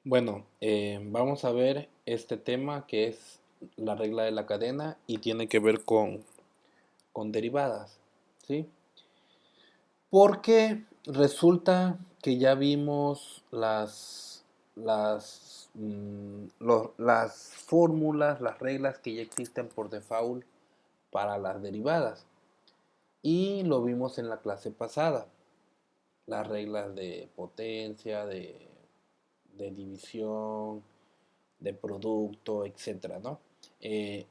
Bueno, vamos a ver este tema que es la regla de la cadena y tiene que ver con derivadas, ¿sí? Porque resulta que ya vimos las fórmulas, las reglas que ya existen por default para las derivadas. Y lo vimos en la clase pasada, las reglas de potencia, de división, de producto, etcétera, ¿no? En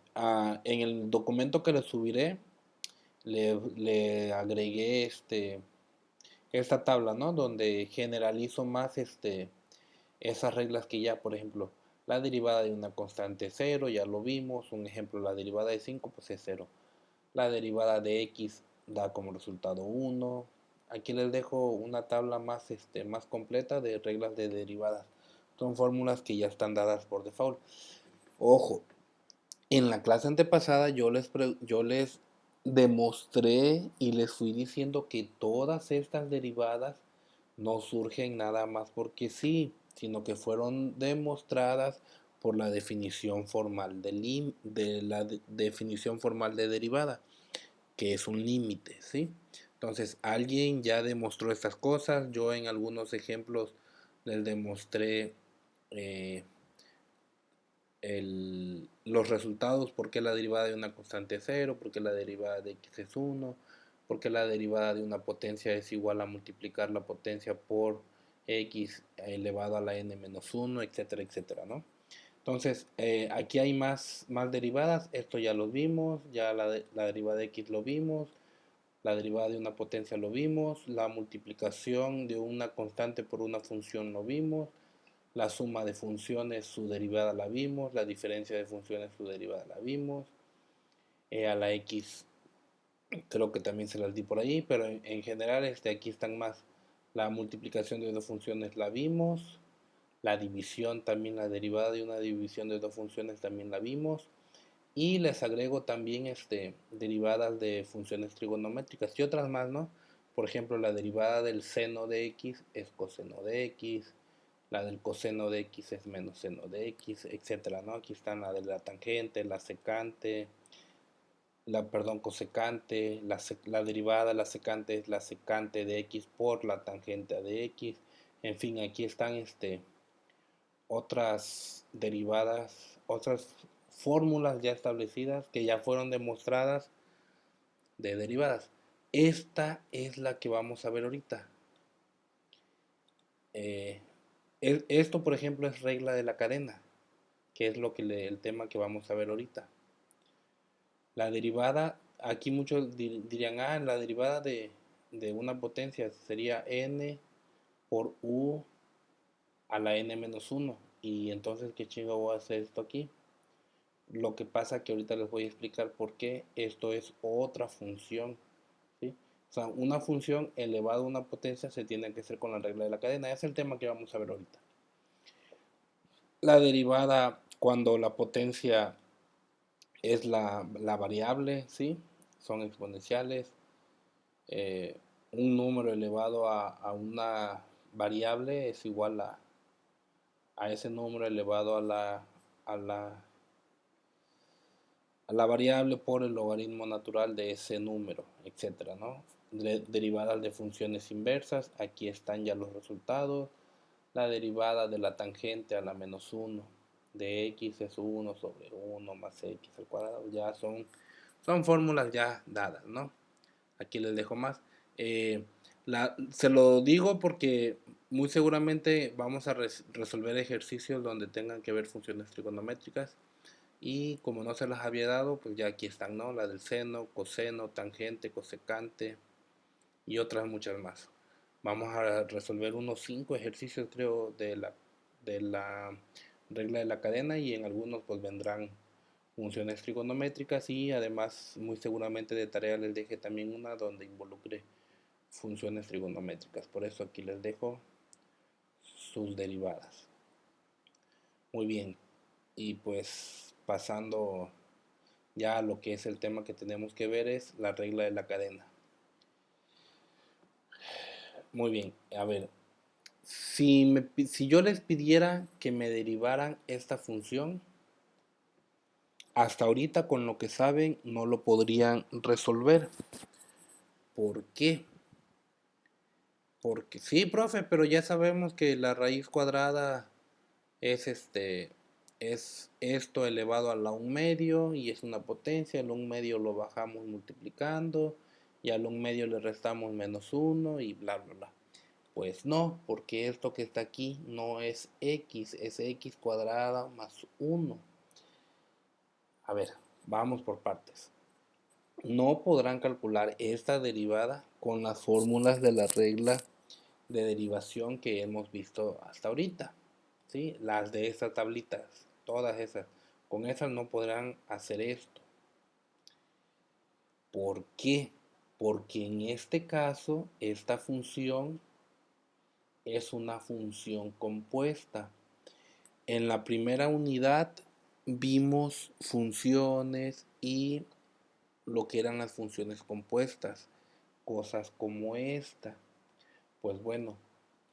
el documento que le subiré, le agregué esta tabla, ¿no? Donde generalizo más esas reglas que ya, por ejemplo, la derivada de una constante es cero, ya lo vimos. Un ejemplo, la derivada de 5 pues es cero. La derivada de x da como resultado uno. Aquí les dejo una tabla más completa de reglas de derivadas. Son fórmulas que ya están dadas por default. Ojo, en la clase antepasada yo les demostré y les fui diciendo que todas estas derivadas no surgen nada más porque sí, sino que fueron demostradas por la definición formal definición formal de derivada, que es un límite, ¿sí? Entonces, alguien ya demostró estas cosas. Yo en algunos ejemplos les demostré eh, los resultados, por qué la derivada de una constante es cero, por qué la derivada de x es uno, por qué la derivada de una potencia es igual a multiplicar la potencia por x elevado a la n menos uno, etcétera, etcétera, ¿no? Entonces, aquí hay más derivadas. Esto ya lo vimos, ya la derivada de x lo vimos, la derivada de una potencia lo vimos, la multiplicación de una constante por una función lo vimos, la suma de funciones, su derivada la vimos, la diferencia de funciones, su derivada la vimos, a la x creo que también se las di por ahí, pero en general aquí están más. La multiplicación de dos funciones la vimos, la división también, la derivada de una división de dos funciones también la vimos, y les agrego también derivadas de funciones trigonométricas y otras más, ¿no? Por ejemplo, la derivada del seno de x es coseno de x, la del coseno de x es menos seno de x, etcétera, ¿no? Aquí están la de la tangente, la secante, perdón, cosecante, la derivada, la secante es la secante de x por la tangente de x. En fin, aquí están otras derivadas, otras fórmulas ya establecidas que ya fueron demostradas de derivadas. Esta es la que vamos a ver ahorita. Eh, Esto, por ejemplo, es regla de la cadena, que es el tema que vamos a ver ahorita. La derivada, aquí muchos dirían, la derivada de una potencia sería n por u a la n menos uno. Y entonces, ¿qué chingo voy a hacer esto aquí? Lo que pasa que ahorita les voy a explicar por qué esto es otra función, ¿sí? O sea, una función elevada a una potencia se tiene que hacer con la regla de la cadena. Ese es el tema que vamos a ver ahorita. La derivada cuando la potencia es la variable, ¿sí? Son exponenciales. Un número elevado a una variable es igual a ese número elevado a la, a la variable por el logaritmo natural de ese número, etcétera, ¿no? Derivadas de funciones inversas, aquí están ya los resultados. La derivada de la tangente a la menos uno de x es uno sobre uno más x al cuadrado, ya son fórmulas ya dadas, ¿no? Aquí les dejo más. Eh, Se lo digo porque muy seguramente vamos a resolver ejercicios donde tengan que ver funciones trigonométricas, y como no se las había dado, pues ya aquí están, ¿no? La del seno, coseno, tangente, cosecante y otras muchas más. Vamos a resolver unos 5 ejercicios, creo, de la regla de la cadena, y en algunos pues vendrán funciones trigonométricas, y además muy seguramente de tarea les deje también una donde involucre funciones trigonométricas. Por eso aquí les dejo sus derivadas. Muy bien, y pues pasando ya lo que es el tema que tenemos que ver es la regla de la cadena. Muy bien, a ver, Si yo les pidiera que me derivaran esta función, hasta ahorita con lo que saben no lo podrían resolver. ¿Por qué? Porque sí, profe, pero ya sabemos que la raíz cuadrada es es esto elevado a la 1 medio y es una potencia. El 1 medio lo bajamos multiplicando y al 1 medio le restamos -1 y bla bla bla. Pues no, porque esto que está aquí no es x, es x cuadrada más 1. A ver, vamos por partes. No podrán calcular esta derivada con las fórmulas de la regla de derivación que hemos visto hasta ahorita, ¿sí? Las de estas tablitas, todas esas. Con esas no podrán hacer esto. ¿Por qué? Porque en este caso, esta función es una función compuesta. En la primera unidad vimos funciones y lo que eran las funciones compuestas, cosas como esta. Pues bueno,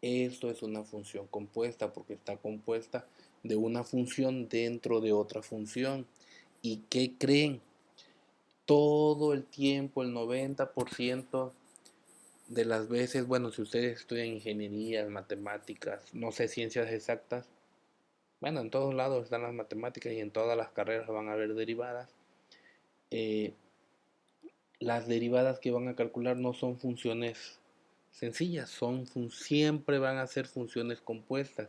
esto es una función compuesta porque está compuesta de una función dentro de otra función. ¿Y qué creen? Todo el tiempo, el 90% de las veces, bueno, si ustedes estudian ingeniería, matemáticas, no sé, ciencias exactas, bueno, en todos lados están las matemáticas y en todas las carreras van a haber derivadas. Eh, las derivadas que van a calcular no son funciones sencillas, siempre van a ser funciones compuestas,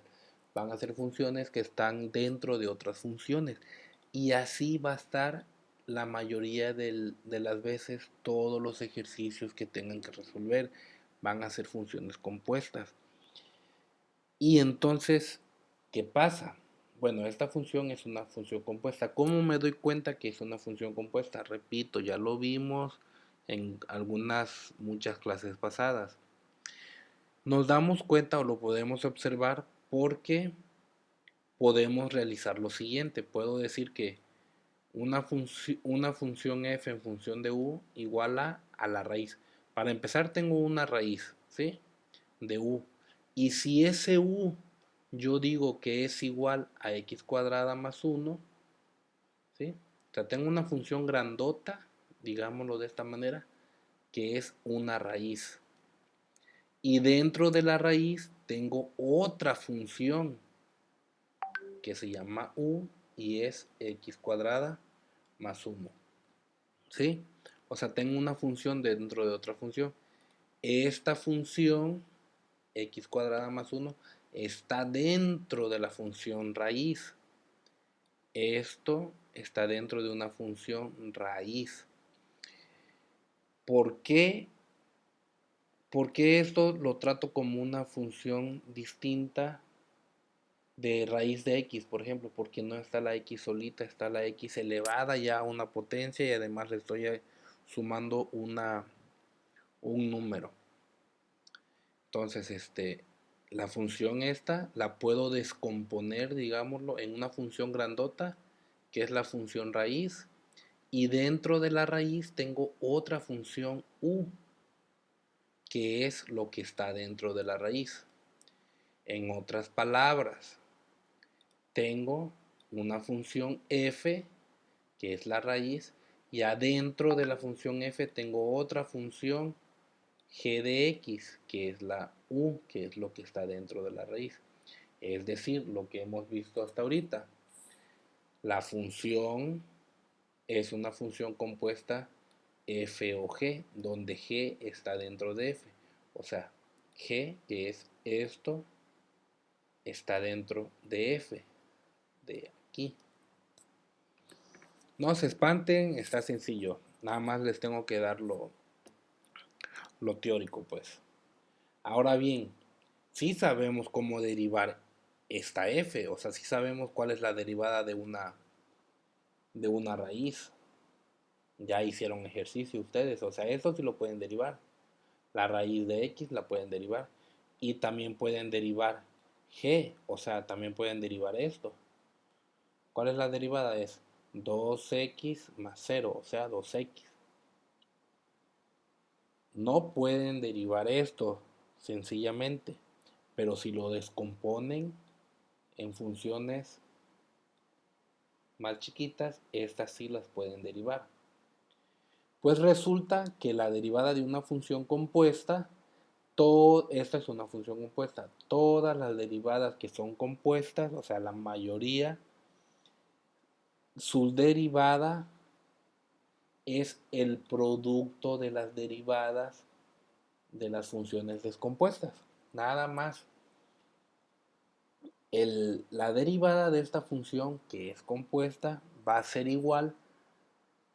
van a ser funciones que están dentro de otras funciones y así va a estar la mayoría de las veces. Todos los ejercicios que tengan que resolver van a ser funciones compuestas. Y entonces, ¿qué pasa? Bueno, esta función es una función compuesta. ¿Cómo me doy cuenta que es una función compuesta? Repito, ya lo vimos en muchas clases pasadas. Nos damos cuenta o lo podemos observar porque podemos realizar lo siguiente. Puedo decir que una función f en función de u igual a la raíz. Para empezar tengo una raíz, ¿sí? De u. Y si ese u yo digo que es igual a x cuadrada más 1, ¿sí? O sea, tengo una función grandota, digámoslo de esta manera, que es una raíz. Y dentro de la raíz tengo otra función que se llama u y es x cuadrada más 1. ¿Sí? O sea, tengo una función dentro de otra función. Esta función x cuadrada más 1 está dentro de la función raíz. Esto está dentro de una función raíz. ¿Por qué? Porque esto lo trato como una función distinta de raíz de x, por ejemplo, porque no está la x solita, está la x elevada ya a una potencia y además le estoy sumando un número. Entonces, la función esta la puedo descomponer, digámoslo, en una función grandota, que es la función raíz, y dentro de la raíz tengo otra función u, que es lo que está dentro de la raíz. En otras palabras, tengo una función f, que es la raíz, y adentro de la función f tengo otra función g de x, que es la u, que es lo que está dentro de la raíz. Es decir, lo que hemos visto hasta ahorita. La función es una función compuesta f o g, donde g está dentro de f. O sea, g, que es esto, está dentro de f, de aquí. No se espanten, está sencillo. Nada más les tengo que dar lo teórico, pues. Ahora bien, sí sabemos cómo derivar esta f, o sea, sí sabemos cuál es la derivada de una raíz. Ya hicieron ejercicio ustedes, o sea, eso sí lo pueden derivar. La raíz de x la pueden derivar. Y también pueden derivar g, o sea, también pueden derivar esto. ¿Cuál es la derivada? Es 2x más 0, o sea, 2x. No pueden derivar esto, sencillamente, pero si lo descomponen en funciones más chiquitas, estas sí las pueden derivar. Pues resulta que la derivada de una función compuesta, esta es una función compuesta, todas las derivadas que son compuestas, o sea, la mayoría, su derivada es el producto de las derivadas de las funciones descompuestas, nada más. La derivada de esta función que es compuesta va a ser igual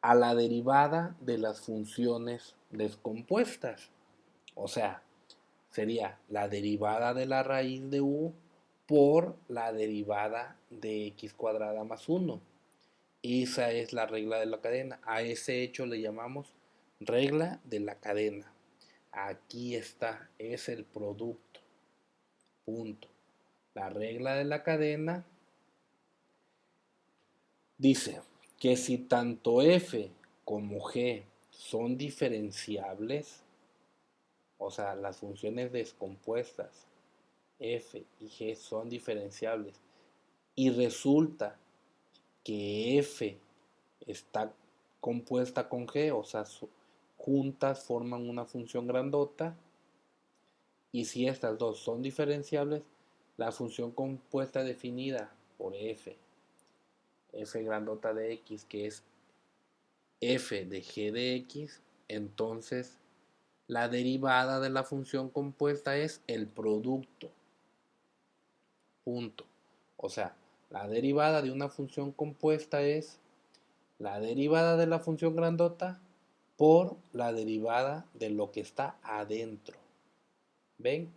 a la derivada de las funciones descompuestas. O sea, sería la derivada de la raíz de u por la derivada de x cuadrada más 1. Esa es la regla de la cadena. A ese hecho le llamamos regla de la cadena. Aquí está, es el producto. Punto. La regla de la cadena dice que si tanto f como g son diferenciables, o sea, las funciones descompuestas f y g son diferenciables y resulta que f está compuesta con g, o sea, juntas forman una función grandota, y si estas dos son diferenciables, la función compuesta definida por f grandota de x, que es f de g de x, entonces la derivada de la función compuesta es el producto. Punto. O sea, la derivada de una función compuesta es la derivada de la función grandota por la derivada de lo que está adentro. ¿Ven?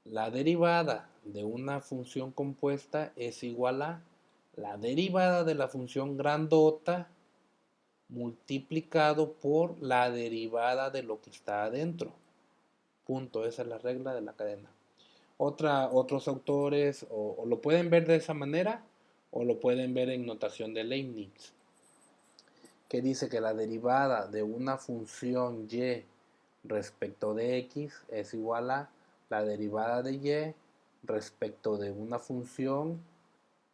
La derivada de una función compuesta es igual a la derivada de la función grandota multiplicado por la derivada de lo que está adentro. Punto. Esa es la regla de la cadena. Otros autores o lo pueden ver de esa manera o lo pueden ver en notación de Leibniz, que dice que la derivada de una función y respecto de x es igual a la derivada de y respecto de una función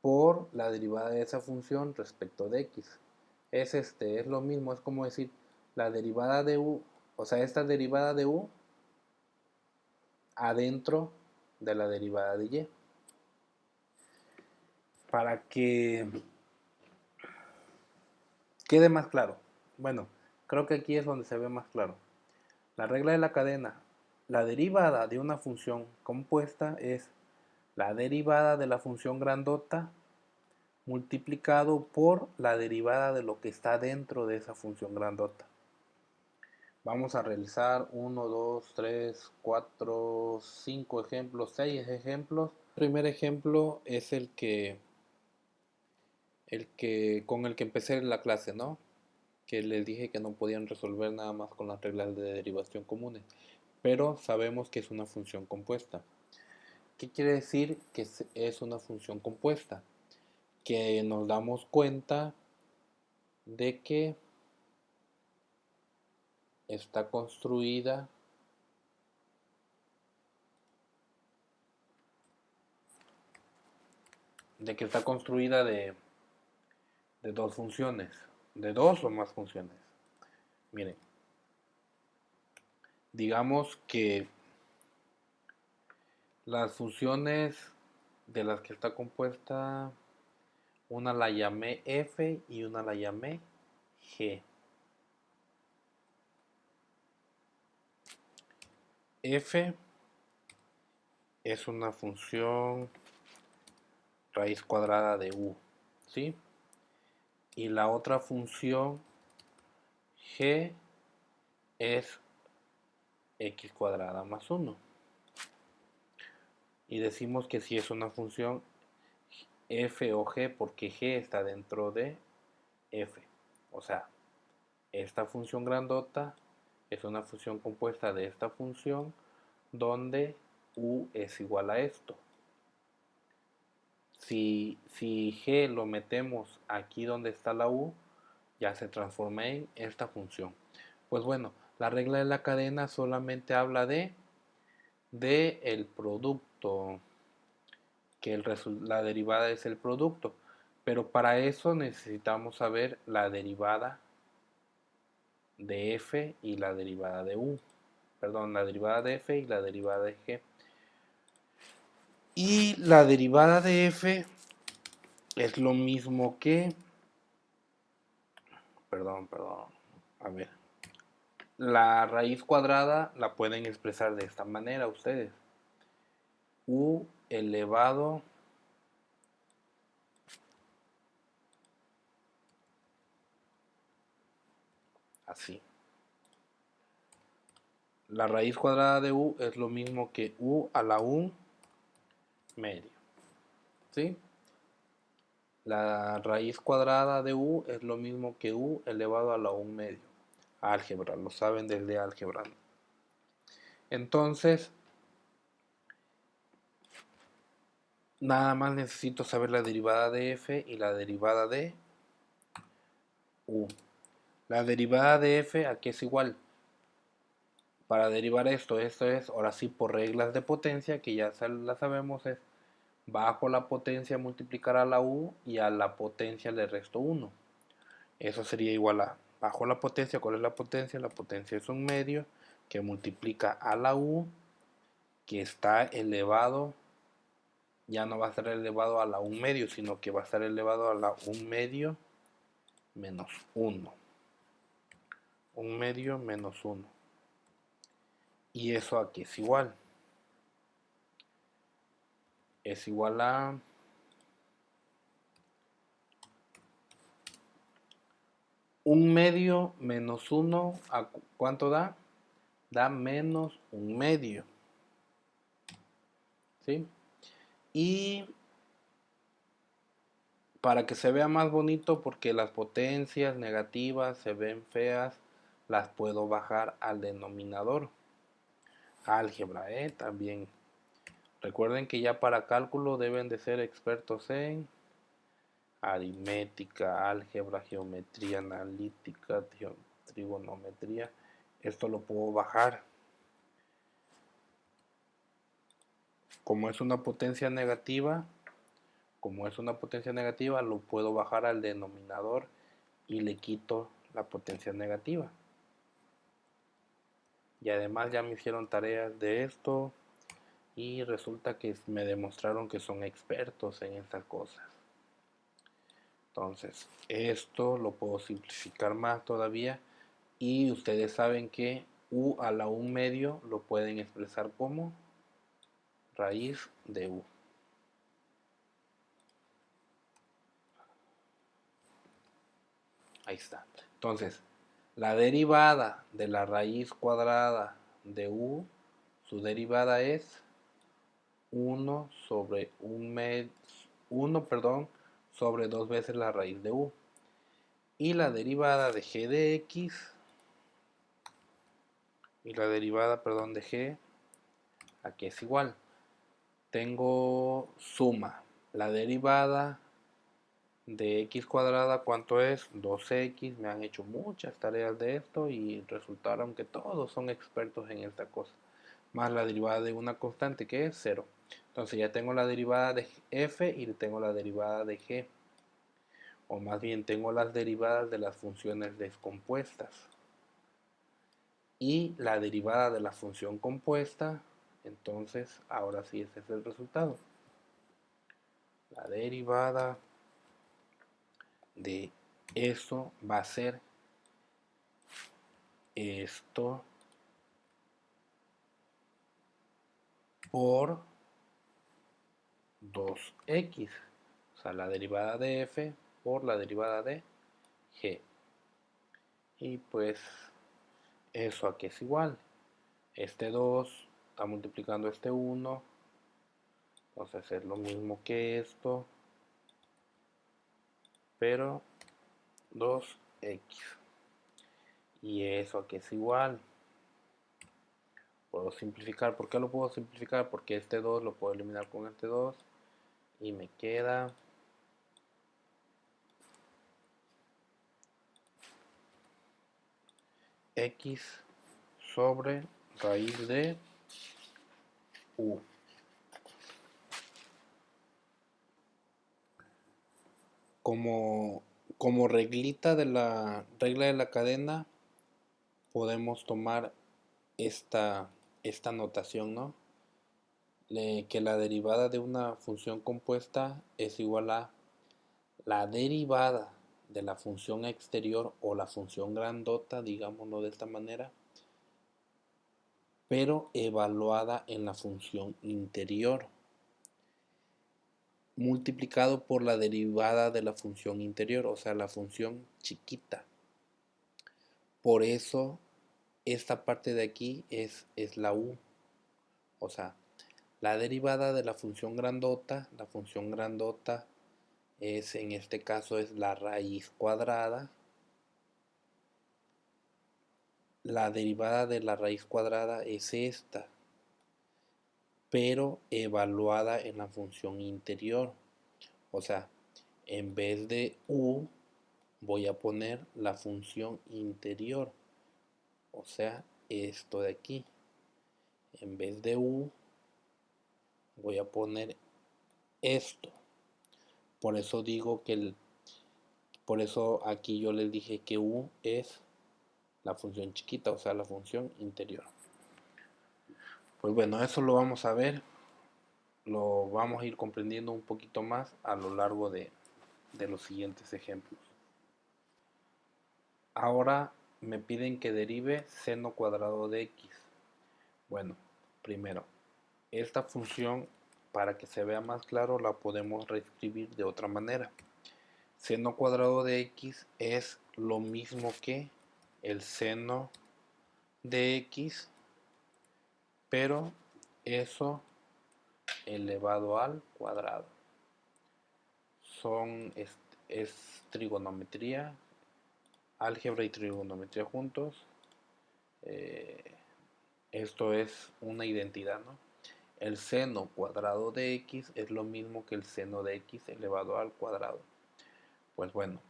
por la derivada de esa función respecto de x. Es lo mismo, es como decir la derivada de u, o sea, esta derivada de u adentro de la derivada de y. Para que quede más claro. Bueno, creo que aquí es donde se ve más claro. La regla de la cadena. La derivada de una función compuesta es la derivada de la función grandota multiplicado por la derivada de lo que está dentro de esa función grandota. Vamos a realizar 1, 2, 3, 4, 5 ejemplos, 6 ejemplos. El primer ejemplo es el que con el que empecé la clase, ¿no? Que les dije que no podían resolver nada más con las reglas de derivación comunes, pero sabemos que es una función compuesta. ¿Qué quiere decir que es una función compuesta? Que nos damos cuenta de que está construida de dos funciones, de dos o más funciones. Miren, digamos que las funciones de las que está compuesta, una la llamé f y una la llamé g. F es una función raíz cuadrada de u, ¿sí? Y la otra función g es x cuadrada más 1. Y decimos que si es una función f o g porque g está dentro de f. O sea, esta función grandota es una función compuesta de esta función donde u es igual a esto. Si g lo metemos aquí donde está la u, ya se transforma en esta función. Pues bueno, la regla de la cadena solamente habla de de el producto, que la derivada es el producto. Pero para eso necesitamos saber la derivada de f y la derivada de u. Perdón, la derivada de f y la derivada de g. Y la derivada de f es lo mismo que... Perdón. A ver. La raíz cuadrada la pueden expresar de esta manera ustedes. U elevado así. La raíz cuadrada de u es lo mismo que u a la 1 medio. ¿Sí? La raíz cuadrada de u es lo mismo que u elevado a la 1 medio. Álgebra, lo saben desde álgebra. Entonces, nada más necesito saber la derivada de f y la derivada de u. La derivada de f aquí es igual. Para derivar esto es, ahora sí, por reglas de potencia, que ya la sabemos, es bajo la potencia multiplicar a la u y a la potencia le resto 1. Eso sería igual a bajo la potencia. ¿Cuál es la potencia? La potencia es un medio que multiplica a la u, que está elevado, ya no va a estar elevado a la 1 medio, sino que va a estar elevado a la 1 medio menos 1. 1 medio menos 1. Y eso aquí es igual. Es igual a 1 medio menos 1. ¿A cuánto da? Da menos 1 medio. ¿Sí? Y para que se vea más bonito, porque las potencias negativas se ven feas, las puedo bajar al denominador. Álgebra, también. Recuerden que ya para cálculo deben de ser expertos en aritmética, álgebra, geometría analítica, trigonometría. Esto lo puedo bajar. Como es una potencia negativa, lo puedo bajar al denominador y le quito la potencia negativa. Y además ya me hicieron tareas de esto y resulta que me demostraron que son expertos en estas cosas. Entonces, esto lo puedo simplificar más todavía y ustedes saben que u a la 1 medio lo pueden expresar como raíz de u. Ahí está. Entonces, la derivada de la raíz cuadrada de u, su derivada es 1 sobre 1 sobre 2 veces la raíz de u. Y la derivada de g de x, de g, aquí es igual. Tengo suma. La derivada de x cuadrada, ¿cuánto es? 2x. Me han hecho muchas tareas de esto y resultaron que todos son expertos en esta cosa. Más la derivada de una constante que es 0. Entonces ya tengo la derivada de f y tengo la derivada de g. O más bien tengo las derivadas de las funciones descompuestas. Y la derivada de la función compuesta. Entonces ahora sí ese es el resultado. La derivada de esto va a ser esto por 2x. O sea, la derivada de f por la derivada de g. Y pues eso aquí es igual. Este 2 está multiplicando este 1. Entonces es lo mismo que esto, pero 2x. Y eso aquí es igual. Puedo simplificar. ¿Por qué lo puedo simplificar? Porque este 2 lo puedo eliminar con este 2. Y me queda x sobre raíz de U. Como, como reglita de la regla de la cadena, podemos tomar esta notación, ¿no? Que la derivada de una función compuesta es igual a la derivada de la función exterior o la función grandota, digámoslo de esta manera, pero evaluada en la función interior, multiplicado por la derivada de la función interior, o sea, la función chiquita. Por eso, esta parte de aquí es la U, o sea, la derivada de la función grandota es, en este caso, es la raíz cuadrada. La derivada de la raíz cuadrada es esta, pero evaluada en la función interior. O sea, en vez de U voy a poner la función interior. O sea, esto de aquí. En vez de U voy a poner esto. Por eso digo por eso aquí yo les dije que U es la función chiquita, o sea, la función interior. Pues bueno, eso lo vamos a ver, lo vamos a ir comprendiendo un poquito más a lo largo de los siguientes ejemplos. Ahora me piden que derive seno cuadrado de x. Bueno, primero, esta función, para que se vea más claro, la podemos reescribir de otra manera. Seno cuadrado de x es lo mismo que el seno de x, pero eso elevado al cuadrado. Es trigonometría, álgebra y trigonometría juntos. Esto es una identidad, ¿no? El seno cuadrado de x es lo mismo que el seno de x elevado al cuadrado. Pues bueno,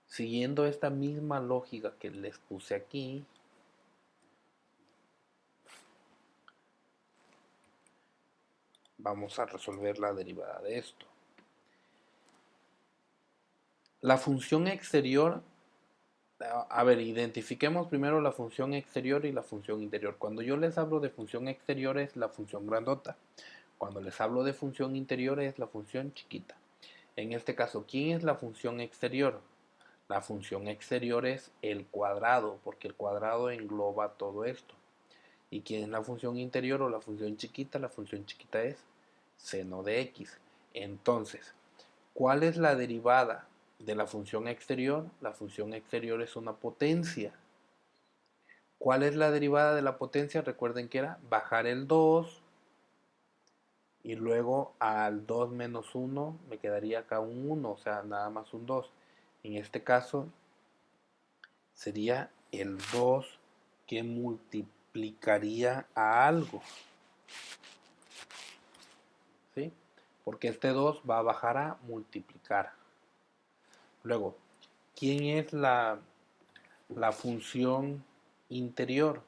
siguiendo esta misma lógica que les puse aquí, vamos a resolver la derivada de esto. La función exterior, a ver, identifiquemos primero la función exterior y la función interior. Cuando yo les hablo de función exterior es la función grandota. Cuando les hablo de función interior es la función chiquita. En este caso, ¿quién es la función exterior? La función exterior es el cuadrado, porque el cuadrado engloba todo esto. ¿Y quién es la función interior o la función chiquita? La función chiquita es seno de x. Entonces, ¿cuál es la derivada de la función exterior? La función exterior es una potencia. ¿Cuál es la derivada de la potencia? Recuerden que era bajar el 2 y luego al 2 menos 1 me quedaría acá un 1, o sea, nada más un 2. En este caso sería el 2 que multiplicaría a algo, ¿sí? Porque este 2 va a bajar a multiplicar. Luego, ¿quién es la función interior?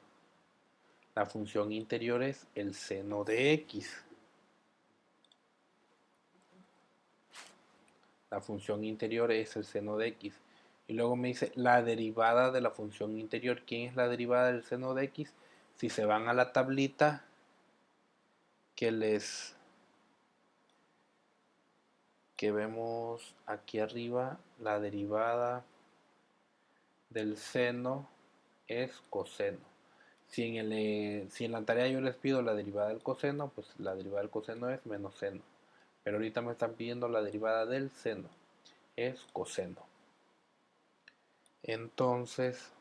La función interior es el seno de x. La función interior es el seno de x. Y luego me dice la derivada de la función interior. ¿Quién es la derivada del seno de x? Si se van a la tablita que vemos aquí arriba, la derivada del seno es coseno. Si en la tarea yo les pido la derivada del coseno, pues la derivada del coseno es menos seno. Pero ahorita me están pidiendo la derivada del seno, es coseno. Entonces,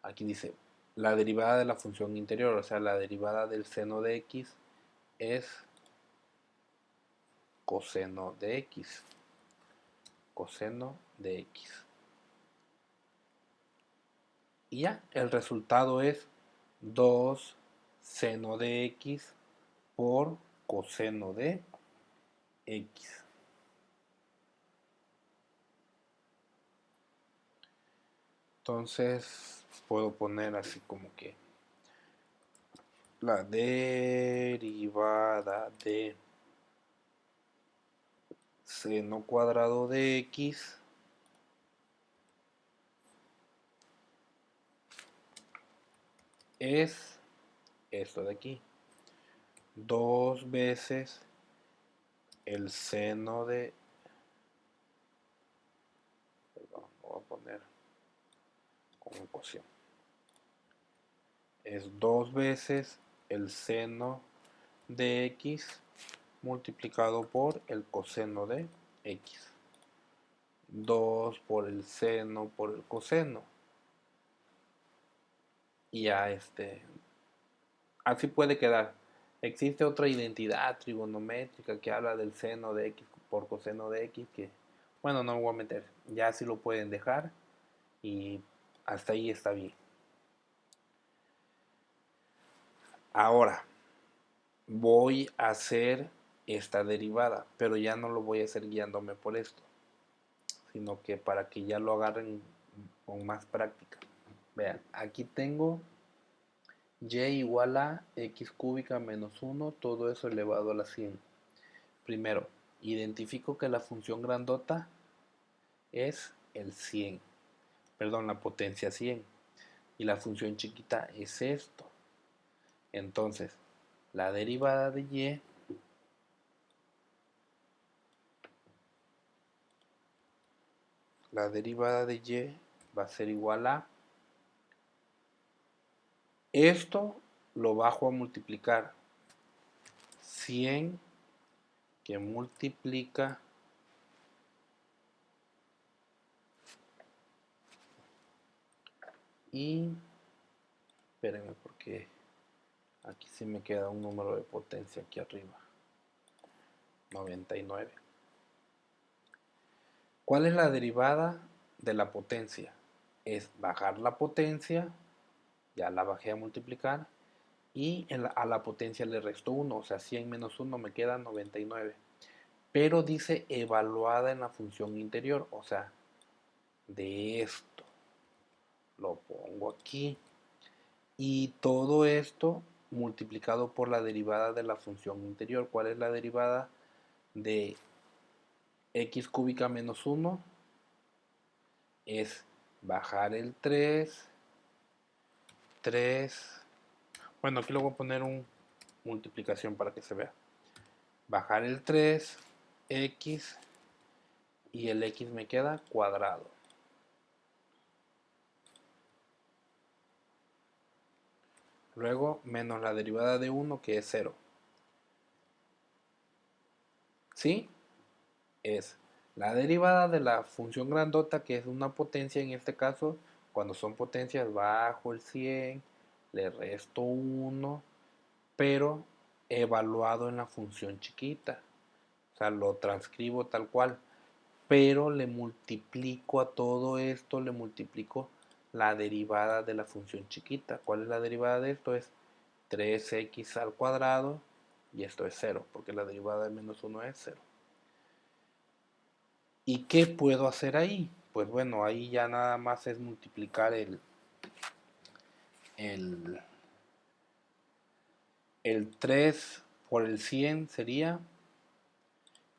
aquí dice, la derivada de la función interior, o sea, la derivada del seno de x es coseno de x. Coseno de x. Y ya, el resultado es 2 seno de x por coseno de x. Entonces puedo poner así como que la derivada de seno cuadrado de x es esto de aquí, 2 veces el seno de, perdón, lo voy a poner con ecuación, es 2 veces el seno de x multiplicado por el coseno de x. 2 por el seno por el coseno. Y ya así puede quedar. Existe otra identidad trigonométrica que habla del seno de x por coseno de x que, bueno, no me voy a meter. Ya así lo pueden dejar y hasta ahí está bien. Ahora voy a hacer esta derivada, pero ya no lo voy a hacer guiándome por esto, sino que para que ya lo agarren con más práctica. Vean, aquí tengo y igual a x cúbica menos 1, todo eso elevado a la 100. Primero, identifico que la función grandota es el 100, perdón, la potencia 100, y la función chiquita es esto. Entonces, la derivada de y va a ser igual a esto, lo bajo a multiplicar 100 que multiplica y espérenme porque aquí sí me queda un número de potencia aquí arriba, 99. ¿Cuál es la derivada de la potencia? Es bajar la potencia, ya la bajé a multiplicar, y a la potencia le resto 1, o sea, 100 menos 1 me queda 99. Pero dice evaluada en la función interior, o sea, de esto. Lo pongo aquí. Y todo esto multiplicado por la derivada de la función interior. ¿Cuál es la derivada de x cúbica menos 1? Es bajar el 3. Bueno, aquí le voy a poner un multiplicación para que se vea. Bajar el 3, x, y el x me queda cuadrado. Luego menos la derivada de 1 que es 0. ¿Sí? Es la derivada de la función grandota que es una potencia en este caso. Cuando son potencias bajo el 100, le resto 1, pero evaluado en la función chiquita. O sea, lo transcribo tal cual. Pero le multiplico a todo esto, le multiplico la derivada de la función chiquita. ¿Cuál es la derivada de esto? Es 3x al cuadrado y esto es 0, porque la derivada de menos 1 es 0. ¿Y qué puedo hacer ahí? Pues bueno, ahí ya nada más es multiplicar el, el 3 por el 100 sería,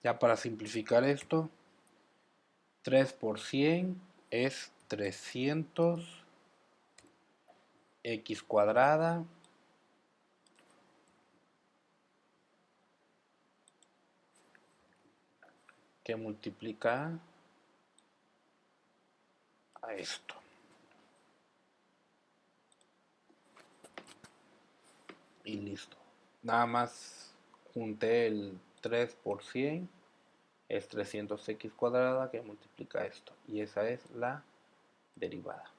ya para simplificar esto, 3 por 100 es 300 x cuadrada que multiplica a esto. Y listo. Nada más junté el 3 por 100, es 300x cuadrada que multiplica esto. Y esa es la derivada.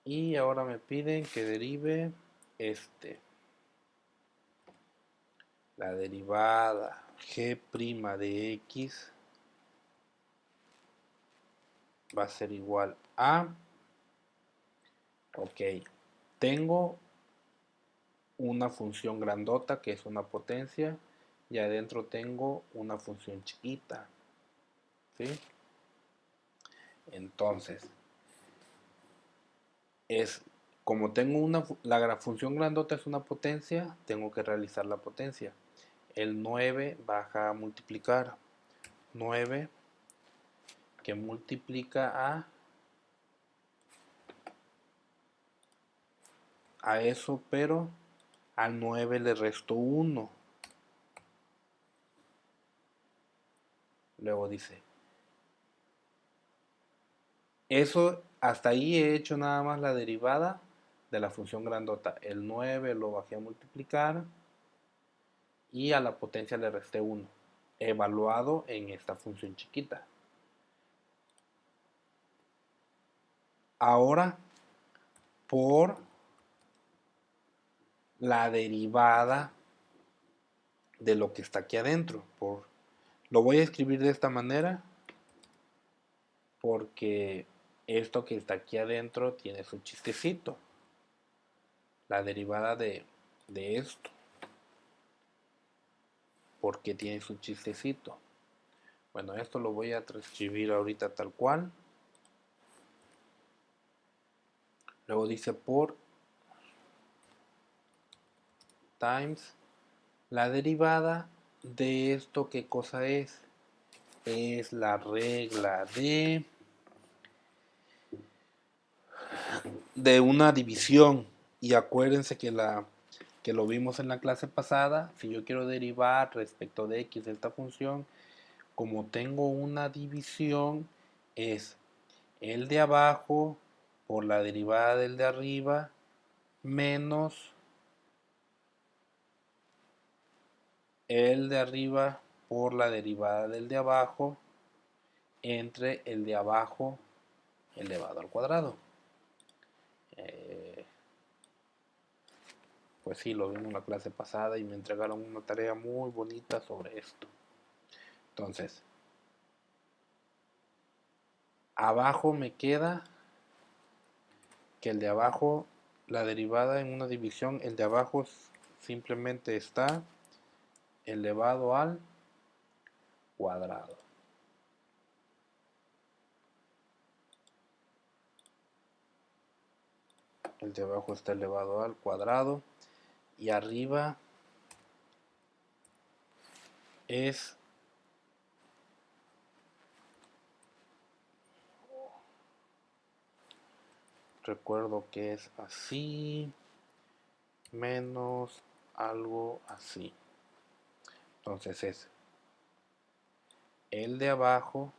Y ahora me piden que derive la derivada g' de x va a ser igual a, ok, tengo una función grandota que es una potencia y adentro tengo una función chiquita, ¿sí? Entonces, es como tengo la función grandota es una potencia, tengo que realizar la potencia. El 9 baja a multiplicar. 9 que multiplica a eso, pero al 9 le resto 1. Luego dice, eso hasta ahí he hecho nada más la derivada de la función grandota. El 9 lo bajé a multiplicar y a la potencia le resté 1, evaluado en esta función chiquita. Ahora, por la derivada de lo que está aquí adentro. Lo voy a escribir de esta manera porque esto que está aquí adentro tiene su chistecito. La derivada de esto. Porque tiene su chistecito. Bueno, esto lo voy a transcribir ahorita tal cual. Luego dice por times la derivada de esto. ¿Qué cosa es? Es la regla de una división. Y acuérdense que lo vimos en la clase pasada. Si yo quiero derivar respecto de x de esta función, como tengo una división, es el de abajo por la derivada del de arriba menos el de arriba por la derivada del de abajo entre el de abajo elevado al cuadrado. Pues sí, lo vimos en la clase pasada y me entregaron una tarea muy bonita sobre esto. Entonces, abajo me queda que el de abajo, la derivada en una división, el de abajo simplemente está elevado al cuadrado. El de abajo está elevado al cuadrado y arriba es recuerdo que es así menos algo así. Entonces es el de abajo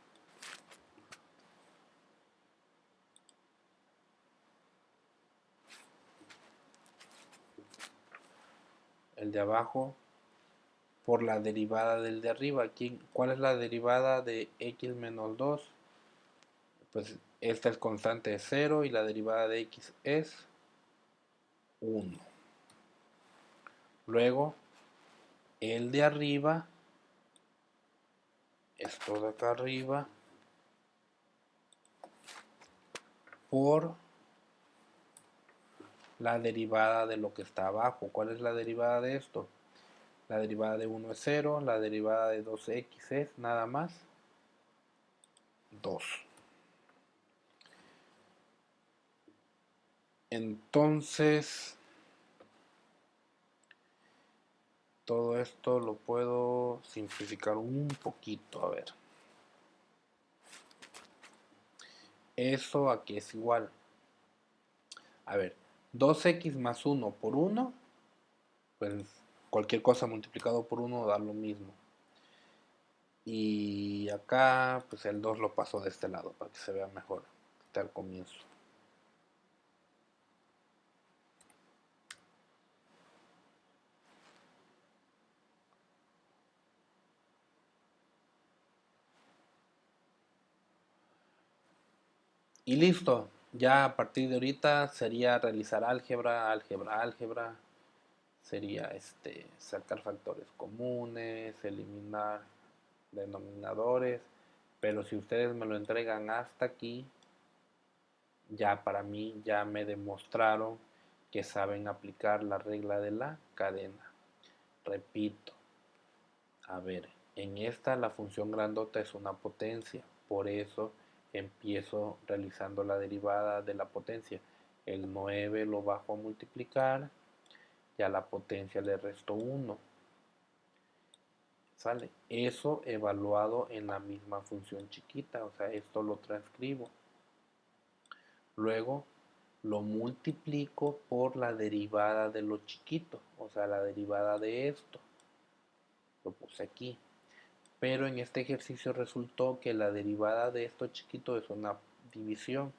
por la derivada del de arriba. ¿Cuál es la derivada de x menos 2? Pues esta es constante de 0 y la derivada de x es 1. Luego, el de arriba, esto de acá arriba, por la derivada de lo que está abajo. ¿Cuál es la derivada de esto? La derivada de 1 es 0, la derivada de 2x es nada más 2. Entonces, todo esto lo puedo simplificar un poquito. A ver. ¿Eso a qué es igual? A ver, 2x más 1 por 1, pues cualquier cosa multiplicado por 1 da lo mismo. Y acá, pues el 2 lo paso de este lado para que se vea mejor. Está al comienzo. Y listo. Ya a partir de ahorita sería realizar álgebra. Sería sacar factores comunes, eliminar denominadores. Pero si ustedes me lo entregan hasta aquí, ya para mí ya me demostraron que saben aplicar la regla de la cadena. Repito, a ver, en esta la función grandota es una potencia, por eso empiezo realizando la derivada de la potencia. El 9 lo bajo a multiplicar, ya la potencia le resto 1. ¿Sale? Eso evaluado en la misma función chiquita, o sea, esto lo transcribo. Luego lo multiplico por la derivada de lo chiquito, o sea, la derivada de esto. Lo puse aquí. Pero en este ejercicio resultó que la derivada de esto chiquito es una división.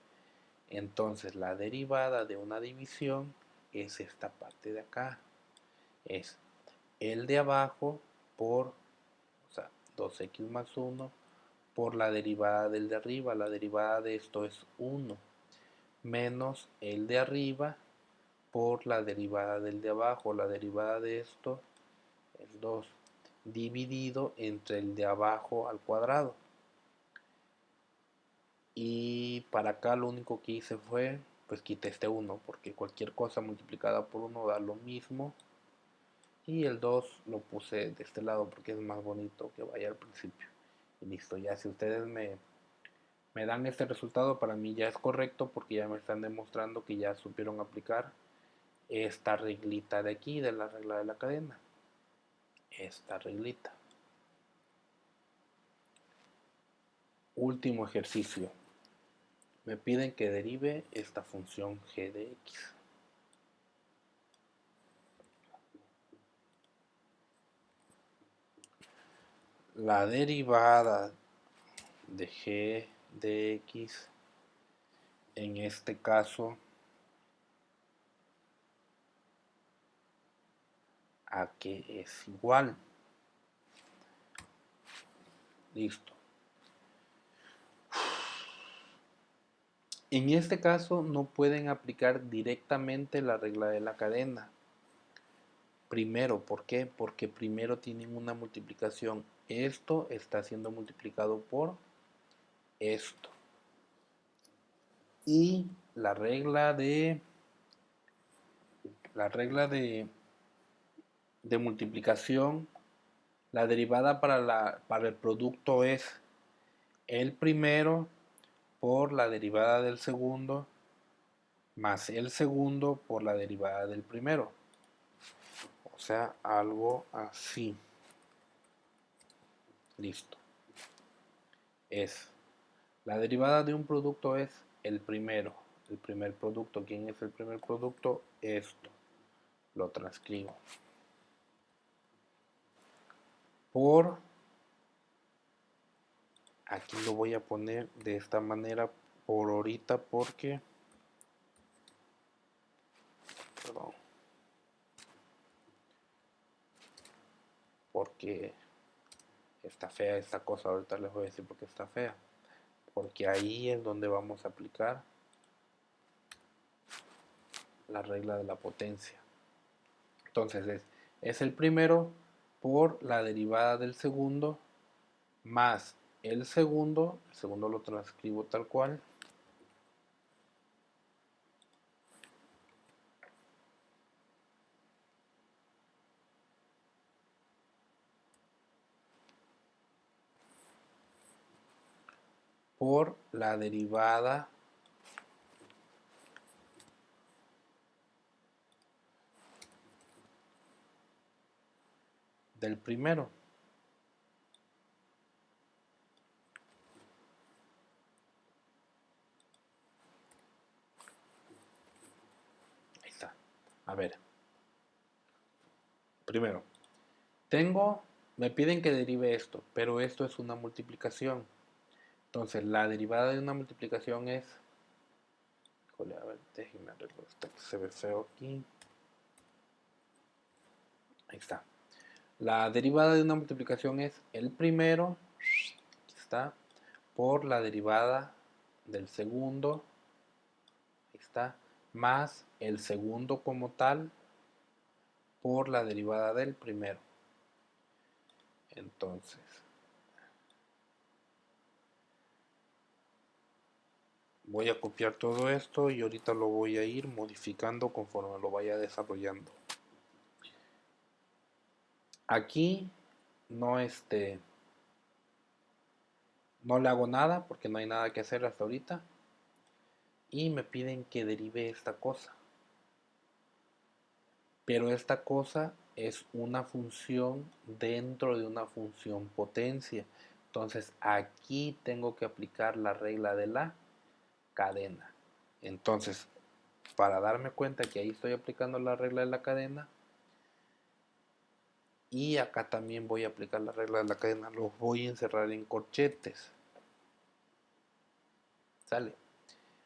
Entonces la derivada de una división es esta parte de acá. Es el de abajo por, o sea, 2x más 1 por la derivada del de arriba. La derivada de esto es 1 menos el de arriba por la derivada del de abajo. La derivada de esto es 2 dividido entre el de abajo al cuadrado. Y para acá lo único que hice fue, pues quité este 1, porque cualquier cosa multiplicada por 1 da lo mismo. Y el 2 lo puse de este lado porque es más bonito que vaya al principio. Y listo, ya si ustedes me dan este resultado, para mí ya es correcto porque ya me están demostrando que ya supieron aplicar esta reglita de aquí, de la regla de la cadena. Esta reglita. Último ejercicio. Me piden que derive esta función g de x. La derivada de g de x en este caso a que es igual. Listo. En este caso no pueden aplicar directamente la regla de la cadena. Primero, ¿por qué? Porque primero tienen una multiplicación. Esto está siendo multiplicado por esto. Y la regla de multiplicación, la derivada para el producto es el primero por la derivada del segundo más el segundo por la derivada del primero. O sea, algo así. Listo. Es la derivada de un producto es el primero. El primer producto. ¿Quién es el primer producto? Esto. Lo transcribo. Por, aquí lo voy a poner de esta manera por ahorita porque, perdón, porque está fea esta cosa. Ahorita les voy a decir por qué está fea. Porque ahí es donde vamos a aplicar la regla de la potencia. Entonces es el primero por la derivada del segundo más el segundo lo transcribo tal cual, por la derivada del primero. Ahí está. A ver. Primero, me piden que derive esto, pero esto es una multiplicación. Entonces, la derivada de una multiplicación es, híjole, a ver, déjenme arreglar esto que se ve feo aquí. Ahí está. La derivada de una multiplicación es el primero, aquí está, por la derivada del segundo, ahí está, más el segundo como tal, por la derivada del primero. Entonces, voy a copiar todo esto y ahorita lo voy a ir modificando conforme lo vaya desarrollando. Aquí no no le hago nada porque no hay nada que hacer hasta ahorita. y me piden que derive esta cosa. Pero esta cosa es una función dentro de una función potencia. Entonces aquí tengo que aplicar la regla de la cadena. Entonces, para darme cuenta que ahí estoy aplicando la regla de la cadena, y acá también voy a aplicar la regla de la cadena, los voy a encerrar en corchetes. ¿Sale?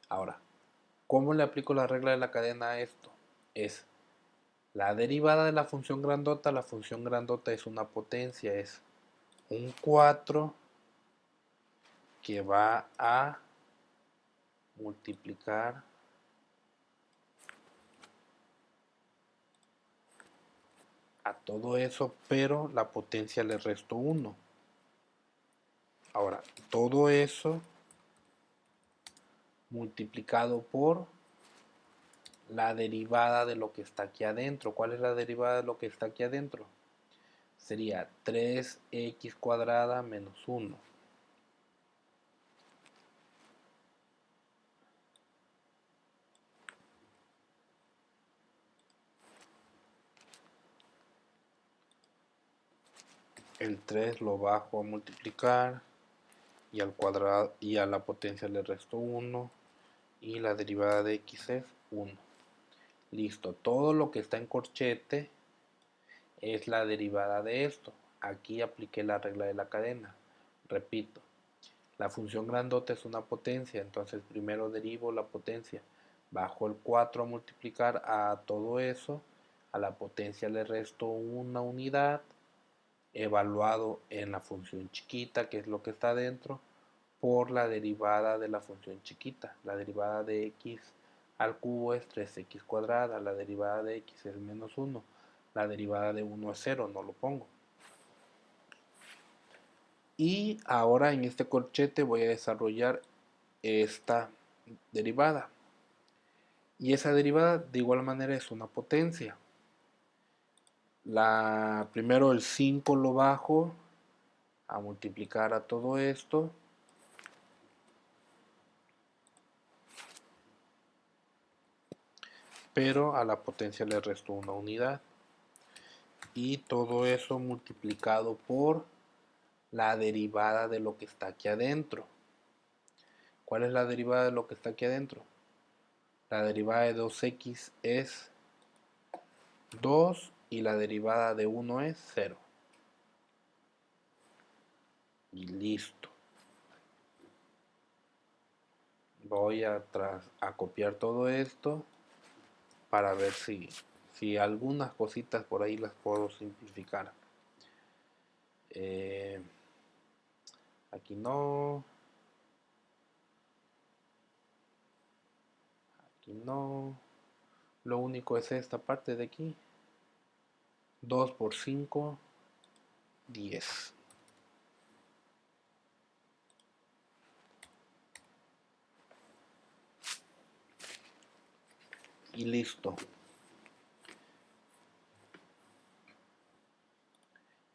Ahora, ¿cómo le aplico la regla de la cadena a esto? Es la derivada de la función grandota es una potencia, es un 4 que va a multiplicar a todo eso, pero la potencia le resto 1. Ahora, todo eso multiplicado por la derivada de lo que está aquí adentro. ¿Cuál es la derivada de lo que está aquí adentro? Sería 3x cuadrada menos 1. El 3 lo bajo a multiplicar y al cuadrado y a la potencia le resto 1 y la derivada de x es 1. Listo, todo lo que está en corchete es la derivada de esto. Aquí apliqué la regla de la cadena. Repito, la función grandota es una potencia, entonces primero derivo la potencia. Bajo el 4 a multiplicar a todo eso, a la potencia le resto una unidad, evaluado en la función chiquita, que es lo que está dentro, por la derivada de la función chiquita. La derivada de x al cubo es 3x cuadrada, la derivada de x es menos 1, la derivada de 1 es 0, no lo pongo. Y ahora en este corchete voy a desarrollar esta derivada. Y esa derivada de igual manera es una potencia. Primero el 5 lo bajo a multiplicar a todo esto. Pero a la potencia le resto una unidad. Y todo eso multiplicado por la derivada de lo que está aquí adentro. ¿Cuál es la derivada de lo que está aquí adentro? La derivada de 2x es 2 y la derivada de 1 es 0. Y listo. Voy a copiar todo esto para ver si algunas cositas por ahí las puedo simplificar. Aquí no. Aquí no. Lo único es esta parte de aquí. 2 por 5, 10. Y listo.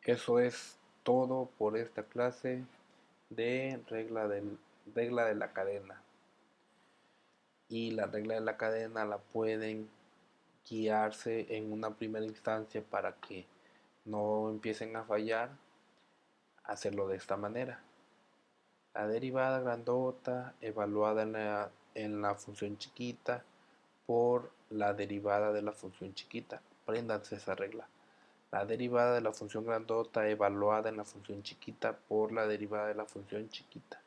Eso es todo por esta clase de regla de la cadena. Y la regla de la cadena la pueden guiarse en una primera instancia para que no empiecen a fallar, hacerlo de esta manera. La derivada grandota evaluada en la función chiquita por la derivada de la función chiquita. Apréndanse esa regla. La derivada de la función grandota evaluada en la función chiquita por la derivada de la función chiquita.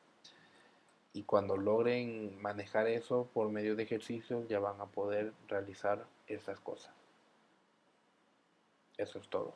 Y cuando logren manejar eso por medio de ejercicios ya van a poder realizar estas cosas. Eso es todo.